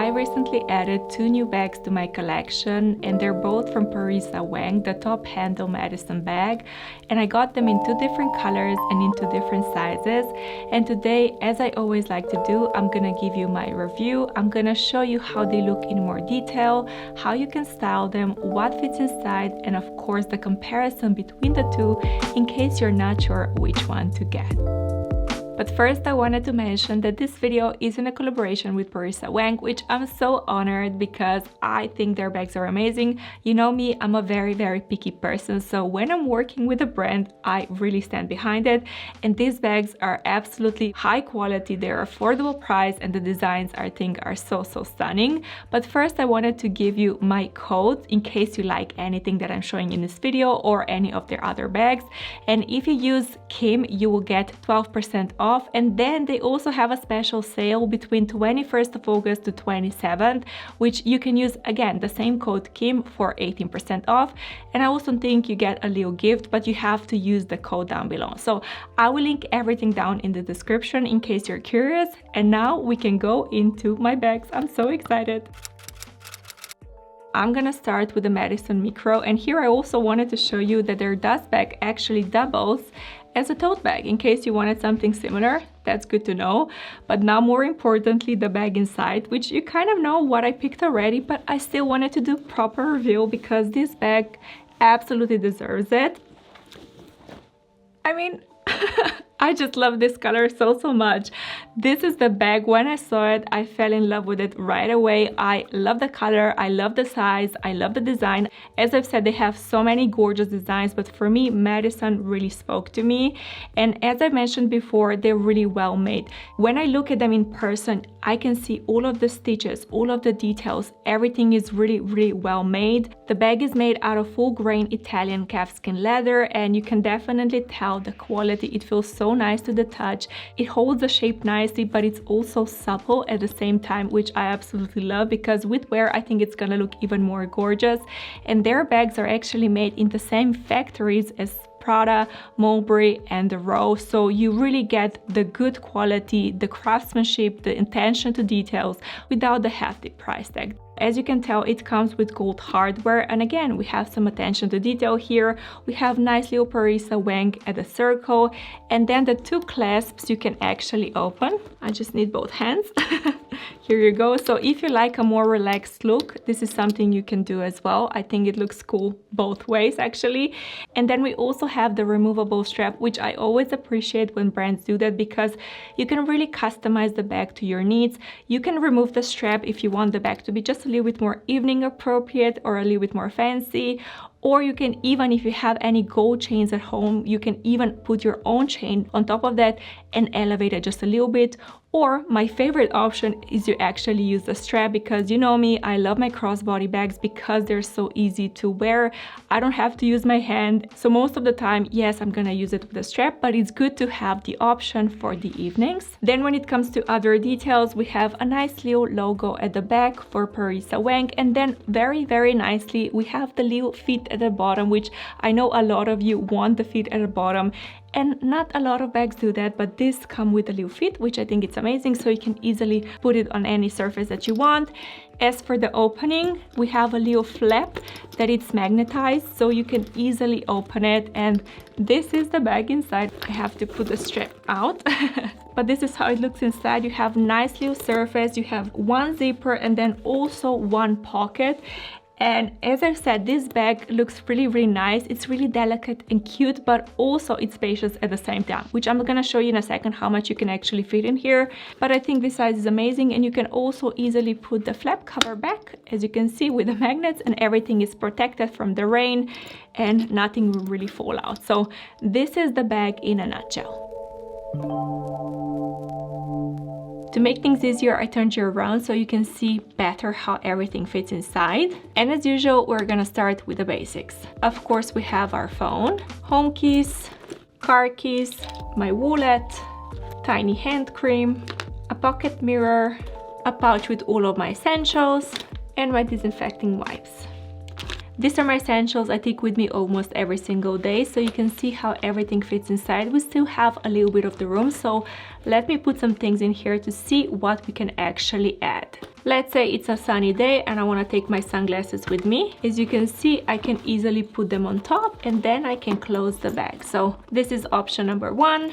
I recently added 2 new bags to my collection, and they're both from Parisa Wang, the top handle Madison bag, and I got them in 2 different colors and in 2 different sizes. And today, as I always like to do, I'm gonna give you my review. I'm gonna show you how they look in more detail, how you can style them, what fits inside, and of course the comparison between the two in case you're not sure which one to get. But first, I wanted to mention that this video is in a collaboration with Parisa Wang, which I'm so honored because I think their bags are amazing. You know me, I'm a very picky person, so when I'm working with a brand, I really stand behind it. And these bags are absolutely high quality, they're affordable price, and the designs I think are so stunning. But first, I wanted to give you my code in case you like anything that I'm showing in this video or any of their other bags. And if you use Kim, you will get 12% off. And then they also have a special sale between 21st of August to 27th, which you can use again the same code Kim for 18% off. And I also think you get a little gift, but you have to use the code down below. So I will link everything down in the description in case you're curious. And now we can go into my bags. I'm so excited. I'm gonna start with the Madison Micro, and here I also wanted to show you that their dust bag actually doubles as a tote bag in case you wanted something similar. That's good to know. But now, more importantly, the bag inside, which you kind of know what I picked already, but I still wanted to do proper review because this bag absolutely deserves it. I mean, I just love this color so much. This is the bag. When I saw it, I fell in love with it right away. I love the color, I love the size, I love the design. As I've said, they have so many gorgeous designs, but for me, Madison really spoke to me. And as I mentioned before, they're really well made. When I look at them in person, I can see all of the stitches, all of the details. Everything is really well made. The bag is made out of full grain Italian calfskin leather, and you can definitely tell the quality. It feels so nice to the touch. It holds the shape nicely, but it's also supple at the same time, which I absolutely love because with wear I think it's gonna look even more gorgeous. And their bags are actually made in the same factories as Prada, Mulberry, and the Row, so you really get the good quality, the craftsmanship, the attention to details without the hefty price tag. As you can tell, it comes with gold hardware, and again, we have some attention to detail here. We have nice little Parisa Wang at the circle, and then the 2 clasps you can actually open. I just need both hands. Here you go. So if you like a more relaxed look, this is something you can do as well. I think it looks cool both ways actually. And then we also have the removable strap, which I always appreciate when brands do that because you can really customize the bag to your needs. You can remove the strap if you want the bag to be just a little bit more evening appropriate or a little bit more fancy. Or you can even, if you have any gold chains at home, you can even put your own chain on top of that and elevate it just a little bit. Or my favorite option is you actually use the strap because you know me, I love my crossbody bags because they're so easy to wear. I don't have to use my hand. So most of the time, yes, I'm gonna use it with the strap, but it's good to have the option for the evenings. Then when it comes to other details, we have a nice little logo at the back for Parisa Wang, and then very nicely, we have the little feet at the bottom, which I know a lot of you want the feet at the bottom. And not a lot of bags do that, but this come with a little fit, which I think it's amazing, so you can easily put it on any surface that you want. As for the opening, we have a little flap that it's magnetized, so you can easily open it, and this is the bag inside. I have to put the strap out. But this is how it looks inside. You have nice little surface, you have 1 zipper and then also 1 pocket. And as I said, this bag looks really nice. It's really delicate and cute, but also it's spacious at the same time, which I'm gonna show you in a second how much you can actually fit in here. But I think this size is amazing, and you can also easily put the flap cover back, as you can see, with the magnets, and everything is protected from the rain and nothing will really fall out. So this is the bag in a nutshell. To make things easier, I turned you around so you can see better how everything fits inside. And as usual, we're gonna start with the basics. Of course, we have our phone, home keys, car keys, my wallet, tiny hand cream, a pocket mirror, a pouch with all of my essentials, and my disinfecting wipes. These are my essentials I take with me almost every single day, so you can see how everything fits inside. We still have a little bit of the room, so let me put some things in here to see what we can actually add. Let's say it's a sunny day and I want to take my sunglasses with me. As you can see, I can easily put them on top and then I can close the bag. So this is option number one.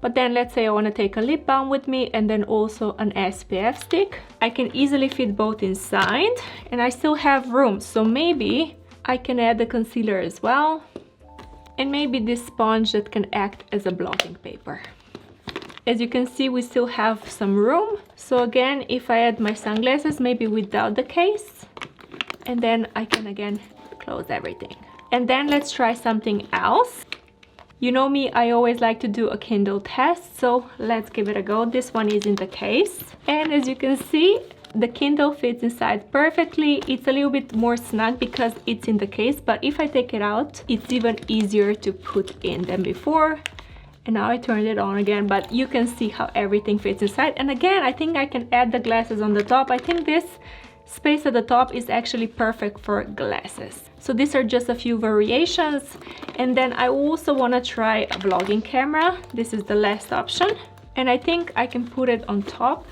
But then let's say I want to take a lip balm with me and then also an SPF stick. I can easily fit both inside and I still have room. So maybe I can add the concealer as well. And maybe this sponge that can act as a blotting paper. As you can see, we still have some room. So again, if I add my sunglasses, maybe without the case, and then I can again close everything. And then let's try something else. You know me, I always like to do a Kindle test, so let's give it a go. This one is in the case. And as you can see, the Kindle fits inside perfectly. It's a little bit more snug because it's in the case, but if I take it out, it's even easier to put in than before. And now I turned it on again, but you can see how everything fits inside. And again, I think I can add the glasses on the top. I think this space at the top is actually perfect for glasses. So these are just a few variations. And then I also want to try a vlogging camera. This is the last option. And I think I can put it on top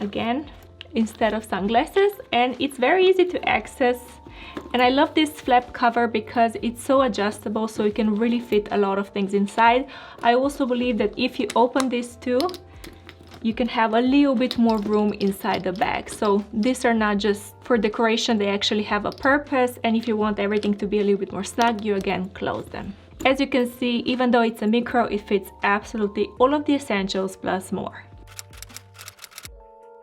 again instead of sunglasses. And it's very easy to access. And I love this flap cover because it's so adjustable, so you can really fit a lot of things inside. I also believe that if you open this too, you can have a little bit more room inside the bag. So these are not just for decoration, they actually have a purpose. And if you want everything to be a little bit more snug, you again close them. As you can see, even though it's a micro, it fits absolutely all of the essentials plus more.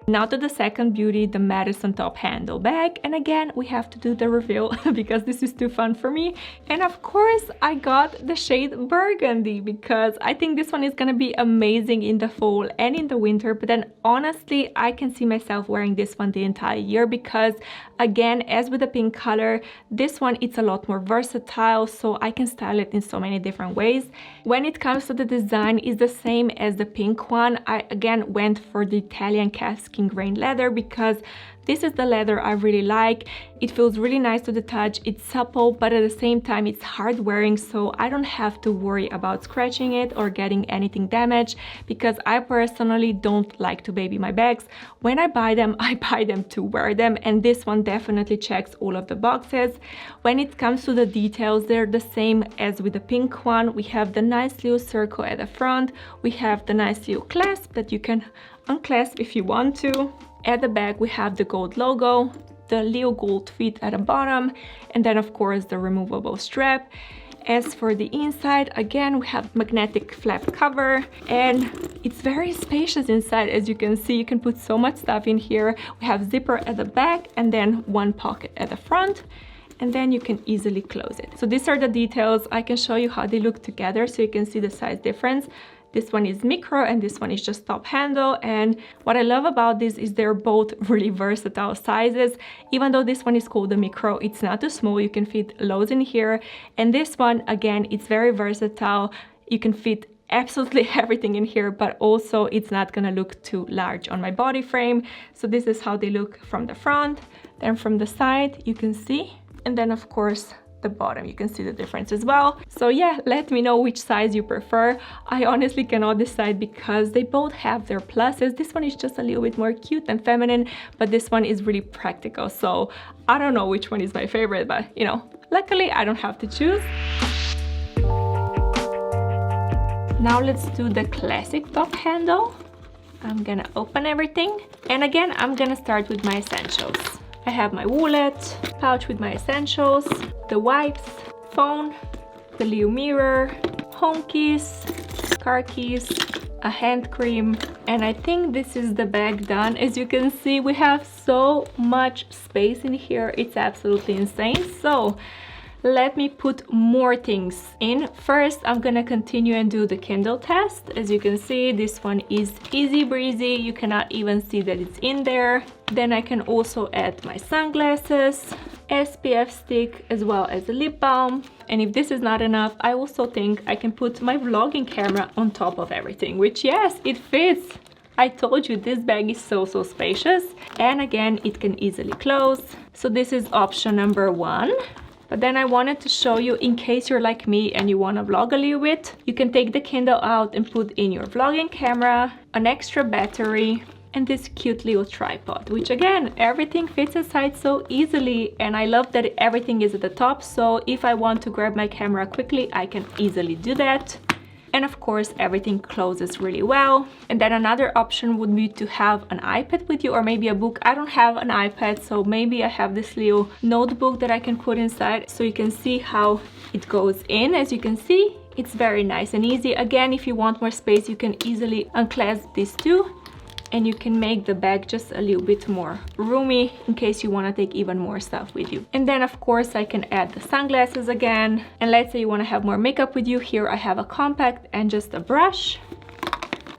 Now to the second beauty, the Madison top handle bag. And again, we have to do the reveal because this is too fun for me. And of course, I got the shade burgundy because I think this one is gonna be amazing in the fall and in the winter. But then honestly, I can see myself wearing this one the entire year because again, as with the pink color, this one, it's a lot more versatile, so I can style it in so many different ways. When it comes to the design, it's the same as the pink one. I again went for the Italian calfskin grain leather because this is the leather I really like. It feels really nice to the touch, it's supple, but at the same time it's hard wearing, so I don't have to worry about scratching it or getting anything damaged because I personally don't like to baby my bags. When I buy them, I buy them to wear them, and this one definitely checks all of the boxes. When it comes to the details, they're the same as with the pink one. We have the nice little circle at the front, we have the nice little clasp that you can unclasp if you want to. At the back we have the gold logo, the little gold feet at the bottom, and then of course the removable strap. As for the inside, again we have magnetic flap cover and it's very spacious inside. As you can see, you can put so much stuff in here. We have zipper at the back and then one pocket at the front, and then you can easily close it. So these are the details. I can show you how they look together so you can see the size difference. This one is micro and this one is just top handle, and what I love about this is they're both really versatile sizes. Even though this one is called the micro, it's not too small, you can fit loads in here, and this one again, it's very versatile. You can fit absolutely everything in here, but also it's not gonna look too large on my body frame. So this is how they look from the front, then from the side you can see, and then of course the bottom you can see the difference as well. So yeah, let me know which size you prefer. I honestly cannot decide because they both have their pluses. This one is just a little bit more cute and feminine, but this one is really practical, so I don't know which one is my favorite, but you know, luckily I don't have to choose. Now let's do the classic top handle. I'm gonna open everything, and again I'm gonna start with my essentials. I have my wallet, pouch with my essentials, the wipes, phone, the little mirror, home keys, car keys, a hand cream, and I think this is the bag done. As you can see, we have so much space in here, it's absolutely insane. So let me put more things in. First, I'm gonna continue and do the Kindle test. As you can see, this one is easy breezy. You cannot even see that it's in there. Then I can also add my sunglasses, SPF stick, as well as a lip balm. And if this is not enough, I also think I can put my vlogging camera on top of everything, which yes, it fits. I told you this bag is so spacious, and again it can easily close. So this is option number 1. But then I wanted to show you, in case you're like me and you want to vlog a little bit, you can take the Kindle out and put in your vlogging camera, an extra battery, and this cute little tripod, which again, everything fits inside so easily. And I love that everything is at the top, so if I want to grab my camera quickly, I can easily do that. And of course, everything closes really well. And then another option would be to have an iPad with you, or maybe a book. I don't have an iPad, so maybe I have this little notebook that I can put inside, so you can see how it goes in. As you can see, it's very nice and easy. Again, if you want more space, you can easily unclasp these two, and you can make the bag just a little bit more roomy in case you want to take even more stuff with you. And then of course I can add the sunglasses again. And let's say you want to have more makeup with you. Here I have a compact and just a brush.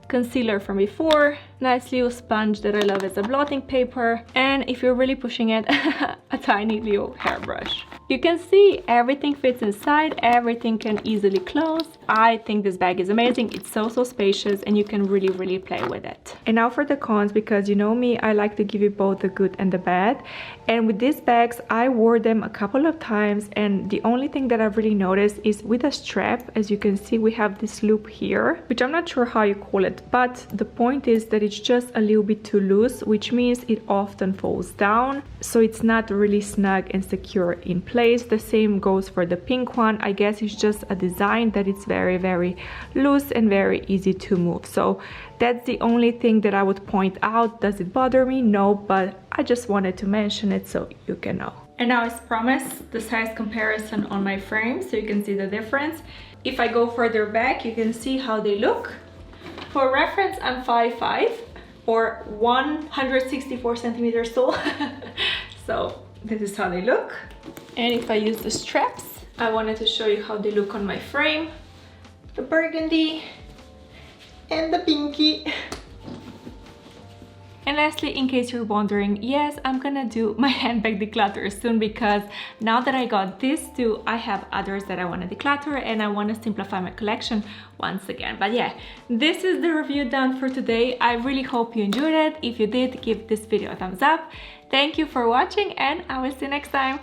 Concealer from before, nice little sponge that I love as a blotting paper, and if you're really pushing it, a tiny little hairbrush. You can see everything fits inside, everything can easily close. I think this bag is amazing. It's so spacious, and you can really play with it. And now for the cons, because you know me, I like to give you both the good and the bad. And with these bags, I wore them a couple of times, and the only thing that I've really noticed is with a strap. As you can see, we have this loop here, which I'm not sure how you call it, but the point is that it's just a little bit too loose, which means it often falls down, so it's not really snug and secure in place. The same goes for the pink one. I guess it's just a design that it's very loose and very easy to move. So that's the only thing that I would point out. Does it bother me? No, but I just wanted to mention it so you can know. And now, as promised, the size comparison on my frame, so you can see the difference. If I go further back, you can see how they look. For reference, I'm 5'5", or 164 centimeters tall. So this is how they look. And if I use the straps, I wanted to show you how they look on my frame. The burgundy and the pinky. And lastly, in case you're wondering, yes, I'm gonna do my handbag declutter soon, because now that I got these two, I have others that I want to declutter, and I want to simplify my collection once again. But yeah, this is the review done for today. I really hope you enjoyed it. If you did, give this video a thumbs up. Thank you for watching, and I will see you next time.